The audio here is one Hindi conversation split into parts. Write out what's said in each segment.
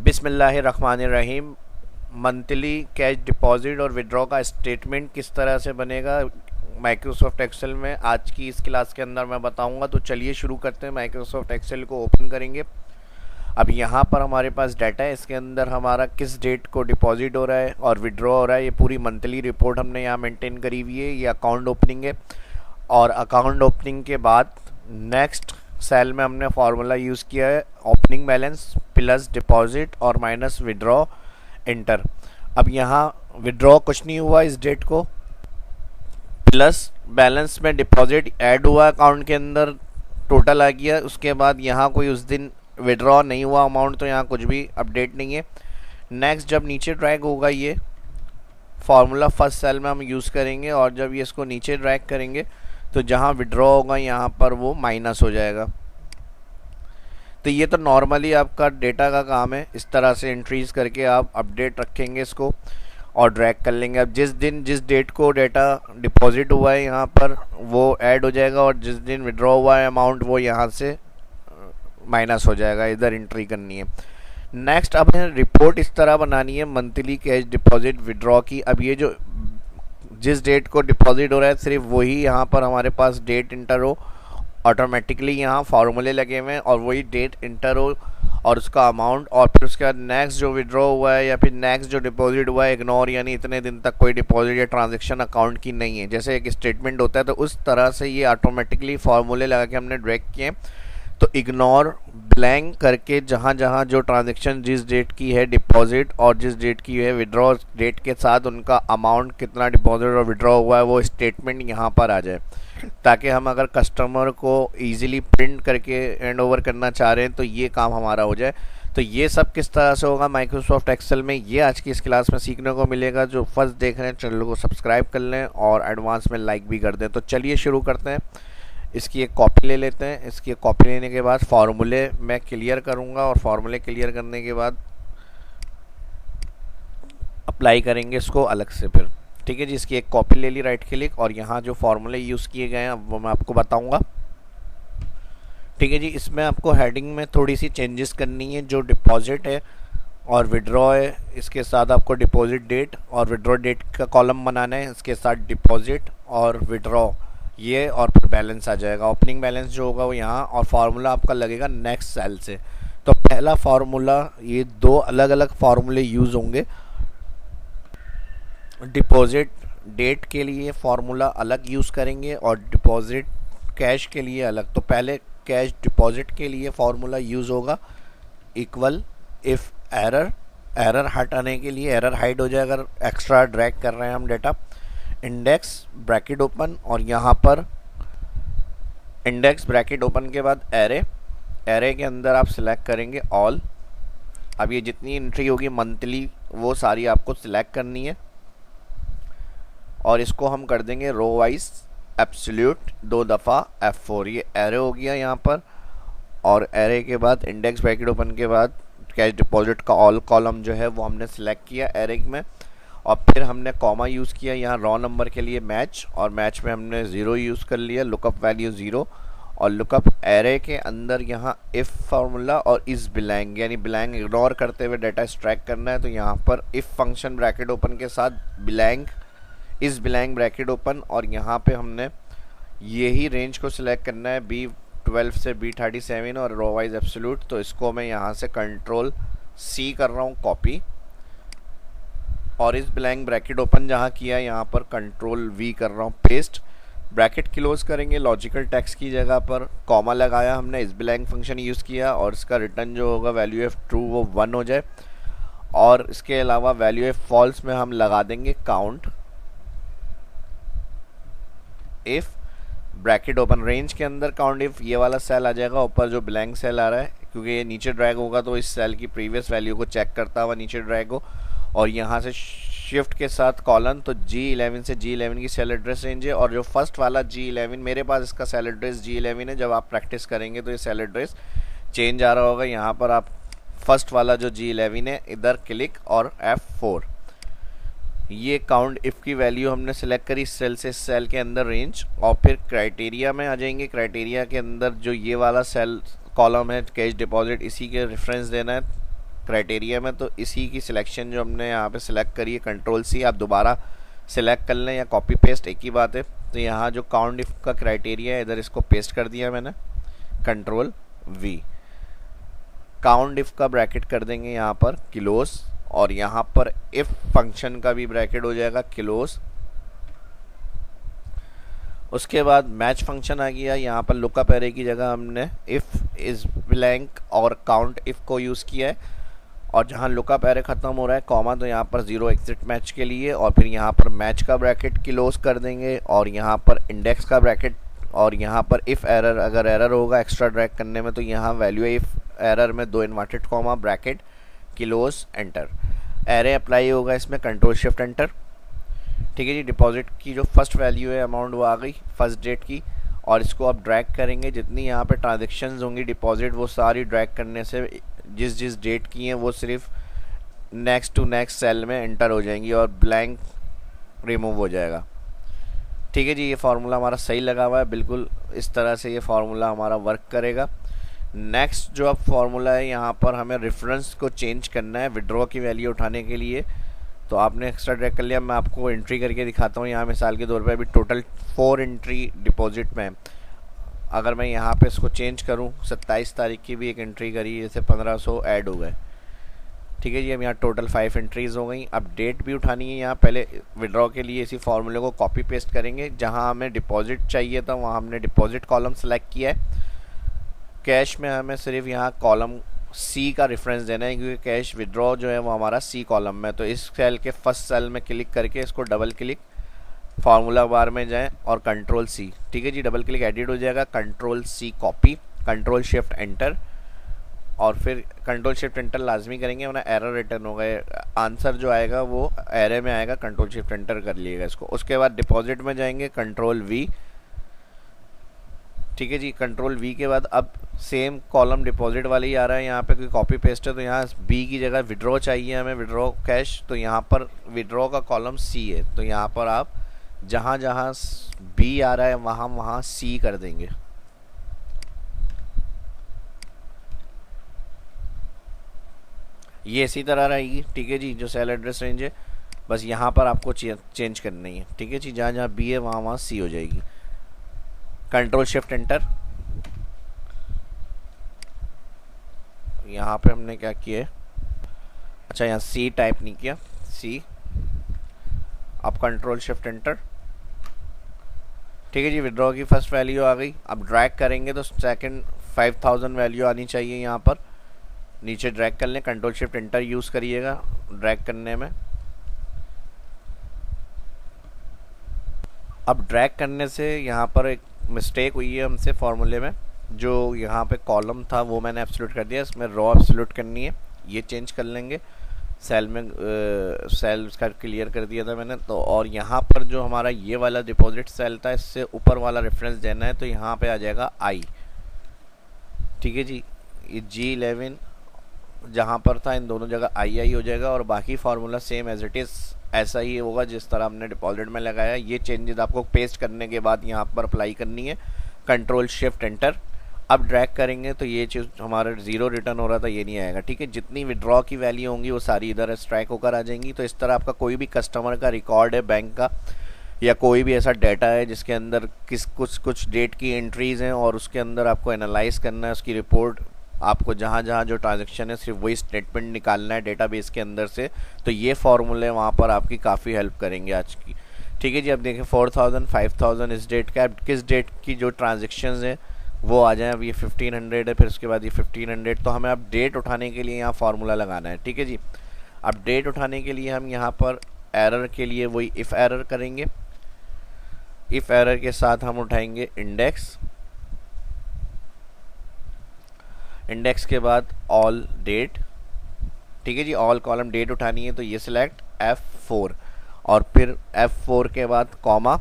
बिस्मिल्लाहिर्रहमानिर्रहीम। मंथली कैश डिपॉजिट और विड्रॉ का स्टेटमेंट किस तरह से बनेगा माइक्रोसॉफ्ट एक्सेल में, आज की इस क्लास के अंदर मैं बताऊंगा। तो चलिए शुरू करते हैं। माइक्रोसॉफ्ट एक्सेल को ओपन करेंगे। अब यहाँ पर हमारे पास डाटा है, इसके अंदर हमारा किस डेट को डिपॉजिट हो रहा है और विड्रॉ हो रहा है, ये पूरी मंथली रिपोर्ट हमने यहाँ मेंटेन करी हुई है। ये अकाउंट ओपनिंग है और अकाउंट ओपनिंग के बाद नेक्स्ट सेल में हमने फार्मूला यूज़ किया है ओपनिंग बैलेंस प्लस डिपॉजिट और माइनस विड्रॉ इंटर। अब यहाँ विड्रॉ कुछ नहीं हुआ इस डेट को, प्लस बैलेंस में डिपॉजिट ऐड हुआ अकाउंट के अंदर, टोटल आ गया। उसके बाद यहाँ कोई उस दिन विड्रॉ नहीं हुआ अमाउंट, तो यहाँ कुछ भी अपडेट नहीं है। नेक्स्ट जब नीचे ड्रैग होगा ये फार्मूला फर्स्ट सेल में हम यूज़ करेंगे और जब ये इसको नीचे ड्रैग करेंगे तो जहाँ विड्रॉ होगा यहाँ पर वो माइनस हो जाएगा। तो ये तो नॉर्मली आपका डेटा का काम है, इस तरह से एंट्रीज करके आप अपडेट रखेंगे इसको और ड्रैग कर लेंगे। अब जिस दिन जिस डेट को डेटा डिपॉजिट हुआ है यहाँ पर वो ऐड हो जाएगा और जिस दिन विड्रॉ हुआ है अमाउंट वो यहाँ से माइनस हो जाएगा, इधर एंट्री करनी है। नेक्स्ट अब हमें रिपोर्ट इस तरह बनानी है मंथली कैश डिपॉजिट विड्रॉ की। अब ये जो जिस डेट को डिपॉजिट हो रहा है सिर्फ वही यहाँ पर हमारे पास डेट इंटर हो, ऑटोमेटिकली यहाँ फार्मूले लगे हुए हैं और वही डेट इंटर हो और उसका अमाउंट, और फिर उसके बाद नेक्स्ट जो विड्रॉ हुआ है या फिर नेक्स्ट जो डिपॉजिट हुआ है इग्नोर, यानी इतने दिन तक कोई डिपॉजिट या ट्रांजैक्शन अकाउंट की नहीं है। जैसे एक स्टेटमेंट होता है तो उस तरह से ये ऑटोमेटिकली फार्मूले लगा के हमने ड्रैग किए। तो इग्नोर ब्लैंक करके जहाँ जहाँ जो ट्रांजैक्शन जिस डेट की है डिपॉजिट और जिस डेट की है विड्रॉ, डेट के साथ उनका अमाउंट कितना डिपॉजिट और विड्रॉ हुआ है वो स्टेटमेंट यहाँ पर आ जाए, ताकि हम अगर कस्टमर को इजीली प्रिंट करके हैंड ओवर करना चाह रहे हैं तो ये काम हमारा हो जाए। तो ये सब किस तरह से होगा माइक्रोसॉफ्ट एक्सेल में, ये आज की इस क्लास में सीखने को मिलेगा। जो फर्स्ट देख रहे हैं चैनल को सब्सक्राइब कर लें और एडवांस में लाइक भी कर दें। तो चलिए शुरू करते हैं। इसकी एक कॉपी ले लेते हैं। इसकी एक कॉपी लेने के बाद फार्मूले मैं क्लियर करूंगा और फार्मूले क्लियर करने के बाद अप्लाई करेंगे इसको अलग से फिर, ठीक है जी। इसकी एक कॉपी ले ली, राइट क्लिक, और यहाँ जो फार्मूले यूज़ किए गए हैं वो मैं आपको बताऊंगा, ठीक है जी। इसमें आपको हेडिंग में थोड़ी सी चेंजेस करनी है। जो डिपॉजिट है और विड्रॉ है इसके साथ आपको डिपॉजिट डेट और विड्रॉ डेट का कॉलम बनाना है, इसके साथ डिपॉजिट और विड्रॉ ये, और फिर बैलेंस आ जाएगा। ओपनिंग बैलेंस जो होगा वो यहाँ, और फार्मूला आपका लगेगा नेक्स्ट सेल से। तो पहला फार्मूला, ये दो अलग अलग फार्मूले यूज़ होंगे। डिपॉजिट डेट के लिए फार्मूला अलग यूज़ करेंगे और डिपॉजिट कैश के लिए अलग। तो पहले कैश डिपॉजिट के लिए फार्मूला यूज़ होगा इक्वल इफ़ एरर, एरर हटाने के लिए एरर हाइड हो जाएगा अगर एक्स्ट्रा ड्रैग कर रहे हैं हम डेटा। इंडेक्स ब्रैकेट ओपन, और यहाँ पर इंडेक्स ब्रैकेट ओपन के बाद एरे, एरे के अंदर आप सिलेक्ट करेंगे ऑल। अब ये जितनी एंट्री होगी मंथली वो सारी आपको सिलेक्ट करनी है और इसको हम कर देंगे रो वाइज एब्सोल्यूट 2 दफ़ा F4। ये एरे हो गया यहाँ पर, और एरे के बाद इंडेक्स ब्रैकेट ओपन के बाद कैश डिपॉजिट का ऑल कॉलम जो है वो हमने सिलेक्ट किया एरे में, और फिर हमने कॉमा यूज़ किया यहाँ रॉ नंबर के लिए मैच, और मैच में हमने 0 यूज़ कर लिया, लुकअप वैल्यू 0, और लुकअप एरे के अंदर यहाँ इफ़ फार्मूला और इस बिलैंग, यानी बिलैंग इग्नोर करते हुए डाटा एक्सट्रैक्ट करना है। तो यहाँ पर इफ़ फंक्शन ब्रैकेट ओपन के साथ बिलैंग, इस बिलैंग ब्रैकेट ओपन, और यहाँ पे हमने यही रेंज को सिलेक्ट करना है B12 से B37 और रो वाइज एब्सोल्यूट। तो इसको मैं यहाँ से कंट्रोल C कर रहा हूँ कॉपी, और इस ब्लैंक ब्रैकेट ओपन जहाँ किया यहाँ पर कंट्रोल V कर रहा हूँ पेस्ट। ब्रैकेट क्लोज करेंगे लॉजिकल टेक्स्ट की जगह पर कॉमा लगाया हमने, इस ब्लैंक फंक्शन यूज़ किया, और इसका रिटर्न जो होगा वैल्यू एफ ट्रू वो 1 हो जाए, और इसके अलावा वैल्यू एफ फॉल्स में हम लगा देंगे count if bracket open range के अंदर काउंट इफ़, ये वाला सेल आ जाएगा ऊपर जो ब्लैंक सेल आ रहा है, क्योंकि ये नीचे ड्रैग होगा तो इस सेल की प्रीवियस वैल्यू को चेक करता हुआ नीचे ड्रैग हो, और यहाँ से शिफ्ट के साथ कॉलन, तो G11 से G11 की सेल एड्रेस रेंज है, और जो फर्स्ट वाला G11 मेरे पास इसका सेल एड्रेस G11 है। जब आप प्रैक्टिस करेंगे तो ये सेल एड्रेस चेंज आ रहा होगा। यहाँ पर आप फर्स्ट वाला जो G11 है इधर क्लिक और F4, ये काउंट इफ़ की वैल्यू हमने सेलेक्ट करी सेल से, सेल के अंदर रेंज, और फिर क्राइटेरिया में आ जाएंगे। क्राइटेरिया के अंदर जो ये वाला सेल कॉलम है कैश डिपॉजिट, इसी के रेफरेंस देना है क्राइटेरिया में, तो इसी की सिलेक्शन जो हमने यहाँ पे सिलेक्ट करी है कंट्रोल सी, आप दोबारा सिलेक्ट कर लें या कॉपी पेस्ट एक ही बात है। तो यहाँ जो काउंट इफ का क्राइटेरिया है इधर इसको पेस्ट कर दिया मैंने, कंट्रोल वी, काउंट इफ का ब्रैकेट कर देंगे यहाँ पर क्लोज, और यहाँ पर इफ फंक्शन का भी ब्रैकेट हो जाएगा क्लोज। उसके बाद मैच फंक्शन आ गया, यहाँ पर लुकअप एरे की जगह हमने इफ इज ब्लैंक और काउंट इफ को यूज़ किया है, और जहाँ लुकअप एरे ख़त्म हो रहा है कॉमा, तो यहाँ पर जीरो एग्जिट मैच के लिए, और फिर यहाँ पर मैच का ब्रैकेट क्लोज कर देंगे, और यहाँ पर इंडेक्स का ब्रैकेट, और यहाँ पर इफ़ एरर, अगर एरर होगा एक्स्ट्रा ड्रैग करने में तो यहाँ वैल्यू है इफ़ एरर में 2 inverted comma bracket close enter. Array apply होगा इसमें कंट्रोल शिफ्ट एंटर। ठीक है जी, डिपॉजिट की जो फर्स्ट वैल्यू है अमाउंट वो आ गई फर्स्ट डेट की, और इसको आप ड्रैग करेंगे, जितनी यहाँ पे ट्रांजेक्शन्स होंगी डिपॉजिट वो सारी ड्रैग करने से जिस जिस डेट की हैं वो सिर्फ नेक्स्ट टू नेक्स्ट सेल में एंटर हो जाएंगी और ब्लैंक रिमूव हो जाएगा। ठीक है जी, ये फार्मूला हमारा सही लगा हुआ है, बिल्कुल इस तरह से ये फार्मूला हमारा वर्क करेगा। नेक्स्ट जो अब फार्मूला है यहाँ पर हमें रेफरेंस को चेंज करना है विड्रॉ की वैल्यू उठाने के लिए। तो आपने एक्स्ट्रा ड्रैग कर लिया, मैं आपको एंट्री करके दिखाता हूँ। यहाँ मिसाल के तौर पे अभी टोटल 4 एंट्री डिपॉजिट में, अगर मैं यहाँ पे इसको चेंज करूँ 27 तारीख की भी एक एंट्री करी, जैसे 1500 ऐड हो गए। ठीक है जी, अब यहाँ टोटल 5 एंट्रीज़ हो गई। अब डेट भी उठानी है, यहाँ पहले विड्रॉ के लिए इसी फार्मूले को कॉपी पेस्ट करेंगे, जहाँ हमें डिपॉजिट चाहिए था वहाँ हमने डिपॉजिट कॉलम सेलेक्ट किया है। कैश में हमें सिर्फ यहाँ कॉलम सी का रेफरेंस देना है, क्योंकि कैश विड्रॉ जो है वो हमारा सी कॉलम में। तो इस सेल के फर्स्ट सेल में क्लिक करके इसको डबल क्लिक, फार्मूला बार में जाएं और कंट्रोल सी, ठीक है जी, डबल क्लिक एडिट हो जाएगा, control C copy, control shift enter, और फिर कंट्रोल शिफ्ट एंटर लाजमी करेंगे वरना एरर रिटर्न होगा, आंसर जो आएगा वो एरे में आएगा। कंट्रोल शिफ्ट एंटर कर लिएगा इसको। उसके बाद डिपॉजिट में जाएंगे, कंट्रोल वी, ठीक है जी, कंट्रोल वी के बाद अब सेम कॉलम डिपॉजिट वाले ही आ रहा है, यहाँ पे कोई कॉपी पेस्ट है, तो यहाँ बी की जगह विड्रॉ चाहिए हमें, विड्रॉ कैश, तो यहाँ पर विड्रॉ का कॉलम सी है, तो यहाँ पर आप जहाँ जहाँ बी आ रहा है वहाँ वहाँ सी कर देंगे। ये इसी तरह रहेगी। ठीक है जी, जो सेल एड्रेस रेंज है बस यहाँ पर आपको चेंज करनी है। ठीक है जी, जहाँ जहाँ बी है वहाँ वहाँ सी हो जाएगी। कंट्रोल शिफ्ट एंटर, यहाँ पे हमने क्या किया है, अच्छा यहाँ सी टाइप नहीं किया, सी, अब कंट्रोल शिफ्ट एंटर। ठीक है जी, विड्रॉ की फर्स्ट वैल्यू आ गई। अब ड्रैग करेंगे तो सेकंड 5000 वैल्यू आनी चाहिए, यहाँ पर नीचे ड्रैग कर लें, कंट्रोल शिफ्ट एंटर यूज़ करिएगा ड्रैग करने में। अब ड्रैग करने से यहाँ पर एक मिस्टेक हुई है हमसे फार्मूले में, जो यहाँ पे कॉलम था वो मैंने एब्सोल्यूट कर दिया, इसमें रॉ एब्सोल्यूट करनी है, ये चेंज कर लेंगे। सेल में सेल का क्लियर कर दिया था मैंने, तो और यहाँ पर जो हमारा ये वाला डिपॉजिट सेल था इससे ऊपर वाला रेफरेंस देना है, तो यहाँ पे आ जाएगा आई। ठीक है जी, ये G11 जहाँ पर था इन दोनों जगह आई हो जाएगा, और बाकी formula same as it is ऐसा ही होगा जिस तरह हमने डिपॉजिट में लगाया। ये चेंजेस आपको पेस्ट करने के बाद यहाँ पर अप्लाई करनी है, कंट्रोल शिफ्ट एंटर। अब ड्रैग करेंगे तो ये चीज़ हमारा ज़ीरो रिटर्न हो रहा था ये नहीं आएगा। ठीक है, जितनी विड्रॉ की वैल्यू होंगी वो सारी इधर स्ट्राइक होकर आ जाएंगी। तो इस तरह आपका कोई भी कस्टमर का रिकॉर्ड है बैंक का, या कोई भी ऐसा डाटा है जिसके अंदर कुछ डेट की एंट्रीज़ हैं और उसके अंदर आपको एनालाइज करना है उसकी रिपोर्ट, आपको जहाँ जहाँ जो ट्रांजैक्शन है सिर्फ वही स्टेटमेंट निकालना है डेटाबेस के अंदर से, तो ये फार्मूले वहाँ पर आपकी काफ़ी हेल्प करेंगे आज की। ठीक है जी, अब देखें 4000 5000 इस डेट का, किस डेट की जो ट्रांजेक्शन्स हैं वो आ जाए। अब ये 1500 है, फिर उसके बाद ये 1500, तो हमें अब डेट उठाने के लिए यहाँ फार्मूला लगाना है। ठीक है जी, अब डेट उठाने के लिए हम यहाँ पर एरर के लिए वही इफ़ एरर करेंगे, इफ़ एरर के साथ हम उठाएंगे इंडेक्स, इंडेक्स के बाद ऑल डेट। ठीक है जी, ऑल कॉलम डेट उठानी है तो ये सिलेक्ट F4, और फिर F4 के बाद कॉमा,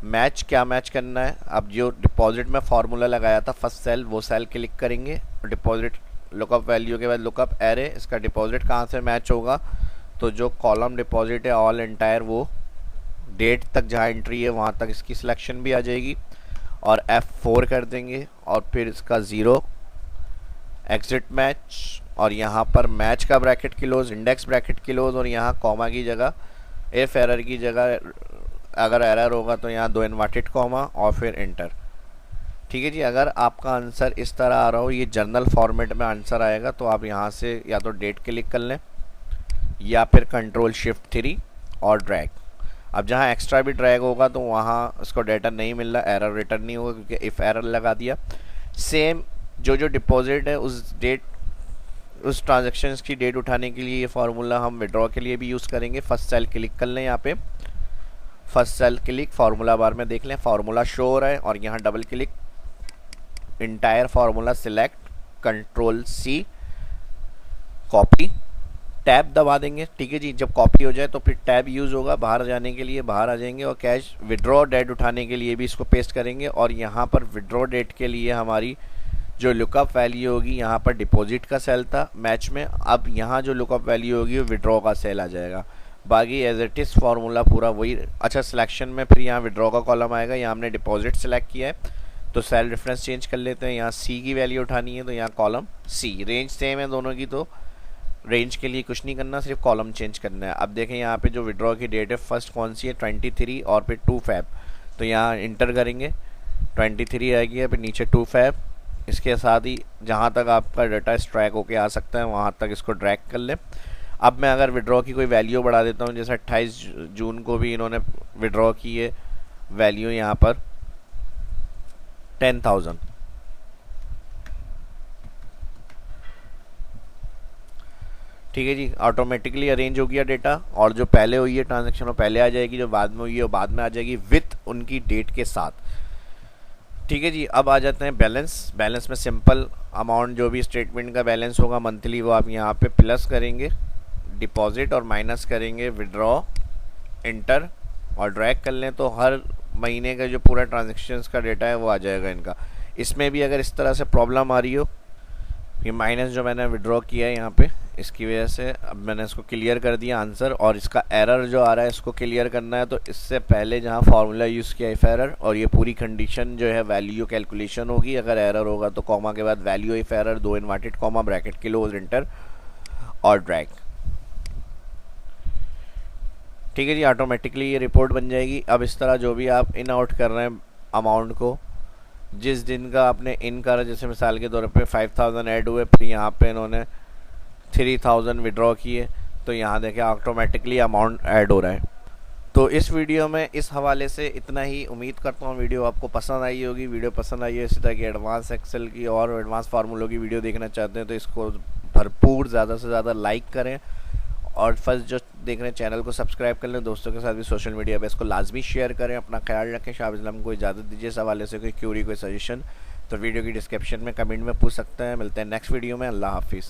मैच क्या मैच करना है। अब जो डिपॉजिट में फार्मूला लगाया था फर्स्ट सेल वो सेल क्लिक करेंगे, डिपॉजिट लुकअप वैल्यू के बाद लुकअप एरे, इसका डिपॉजिट कहाँ से मैच होगा, तो जो कॉलम डिपॉजिट है ऑल एंटायर वो डेट तक जहाँ एंट्री है वहाँ तक इसकी सिलेक्शन भी आ जाएगी, और F4 कर देंगे और फिर इसका ज़ीरो एग्जिट मैच, और यहाँ पर मैच का bracket close, index bracket close, और यहाँ कॉमा की जगह इफ एरर की जगह अगर एरर होगा तो यहाँ दो इन्वर्टेड कॉमा और फिर इंटर। ठीक है जी। अगर आपका आंसर इस तरह आ रहा हो, ये जर्नल फॉर्मेट में आंसर आएगा, तो आप यहाँ से या तो डेट क्लिक कर लें या फिर Ctrl+Shift+3 और ड्रैग। अब जहाँ एक्स्ट्रा भी ड्रैग होगा तो वहाँ उसको डेटा नहीं मिल रहा, एरर रिटर्न नहीं होगा क्योंकि इफ एरर लगा दिया। सेम जो डिपॉजिट है उस डेट, उस ट्रांजेक्शन की डेट उठाने के लिए ये फार्मूला हम विड्रॉ के लिए भी यूज़ करेंगे। फर्स्ट सेल क्लिक कर लें, यहाँ पे first cell click, formula bar में देख लें फार्मूला शो हो रहा है, और यहाँ double click, entire formula select, Ctrl+C, copy, tab दबा देंगे। ठीक है जी। जब कॉपी हो जाए तो फिर टैब यूज़ होगा, बाहर जाने के लिए बाहर आ जाएंगे, और कैश विड्रॉ डेट उठाने के लिए भी इसको पेस्ट करेंगे। और यहाँ पर विड्रॉ डेट के लिए हमारी जो लुकअप वैल्यू होगी, यहाँ पर डिपॉजिट का सेल था मैच में, अब यहाँ जो लुकअप वैल्यू होगी वो विड्रॉ का सेल आ जाएगा। बाकी एज इट इज़ फार्मूला पूरा वही। अच्छा, सिलेक्शन में फिर यहाँ विड्रॉ का कॉलम आएगा, यहाँ हमने डिपॉजिट सेलेक्ट किया है तो सेल रेफरेंस चेंज कर लेते हैं। यहाँ सी की वैल्यू उठानी है तो यहाँ कॉलम सी, रेंज सेम है दोनों की, तो रेंज के लिए कुछ नहीं करना, सिर्फ कॉलम चेंज करना है। अब देखें यहाँ पे जो विड्रॉ की डेट है फर्स्ट कौन सी है, 23 और फिर 2 Feb, तो यहाँ इंटर करेंगे, 23 आएगी, फिर नीचे 2 Feb। इसके साथ ही जहाँ तक आपका डाटा स्ट्रैक होके आ सकता है वहाँ तक इसको ड्रैग कर ले। अब मैं अगर विड्रॉ की कोई वैल्यू बढ़ा देता हूँ, जैसे 28 जून को भी इन्होंने विड्रॉ की है वैल्यू यहाँ पर 10,000। ठीक है जी। ऑटोमेटिकली अरेंज हो गया डेटा, और जो पहले हुई है ट्रांजैक्शन वो पहले आ जाएगी, जो बाद में हुई है वो बाद में आ जाएगी विथ उनकी डेट के साथ। ठीक है जी। अब आ जाते हैं बैलेंस। बैलेंस में सिंपल अमाउंट जो भी स्टेटमेंट का बैलेंस होगा मंथली वो आप यहाँ पे प्लस करेंगे डिपॉजिट और माइनस करेंगे विड्रॉ, इंटर और ड्रैग कर लें, तो हर महीने का जो पूरा ट्रांजेक्शन्स का डेटा है वो आ जाएगा इनका। इसमें भी अगर इस तरह से प्रॉब्लम आ रही हो, ये माइनस जो मैंने विड्रॉ किया है यहाँ पे इसकी वजह से, अब मैंने इसको क्लियर कर दिया आंसर, और इसका एरर जो आ रहा है इसको क्लियर करना है। तो इससे पहले जहाँ फार्मूला यूज़ किया इफ एरर, और ये पूरी कंडीशन जो है वैल्यू कैलकुलेशन होगी, अगर एरर होगा तो कॉमा के बाद वैल्यू इफ एरर, दो inverted comma, bracket close, inter और ड्रैग। ठीक है जी। ऑटोमेटिकली ये रिपोर्ट बन जाएगी। अब इस तरह जो भी आप इन आउट कर रहे हैं अमाउंट को, जिस दिन का आपने इन करा, जैसे मिसाल के तौर पे 5,000 ऐड हुए, फिर यहाँ पे इन्होंने 3,000 विड्रॉ किए, तो यहाँ देखें ऑटोमेटिकली अमाउंट ऐड हो रहा है। तो इस वीडियो में इस हवाले से इतना ही। उम्मीद करता हूँ वीडियो आपको पसंद आई होगी। वीडियो पसंद आई है, इसी तरह की एडवांस एक्सेल की और एडवांस फार्मूलों की वीडियो देखना चाहते हैं तो इसको भरपूर ज़्यादा से ज़्यादा लाइक करें, और फर्स्ट जो देख रहे हैं चैनल को सब्सक्राइब कर लें। दोस्तों के साथ भी सोशल मीडिया पे इसको लाजमी शेयर करें। अपना ख्याल रखें। शाह इस्लाम को इजाज़त दीजिए। इस हवाले से कोई क्यूरी, कोई सजेशन तो वीडियो की डिस्क्रिप्शन में कमेंट में पूछ सकते हैं। मिलते हैं नेक्स्ट वीडियो में। अल्लाह हाफिज़।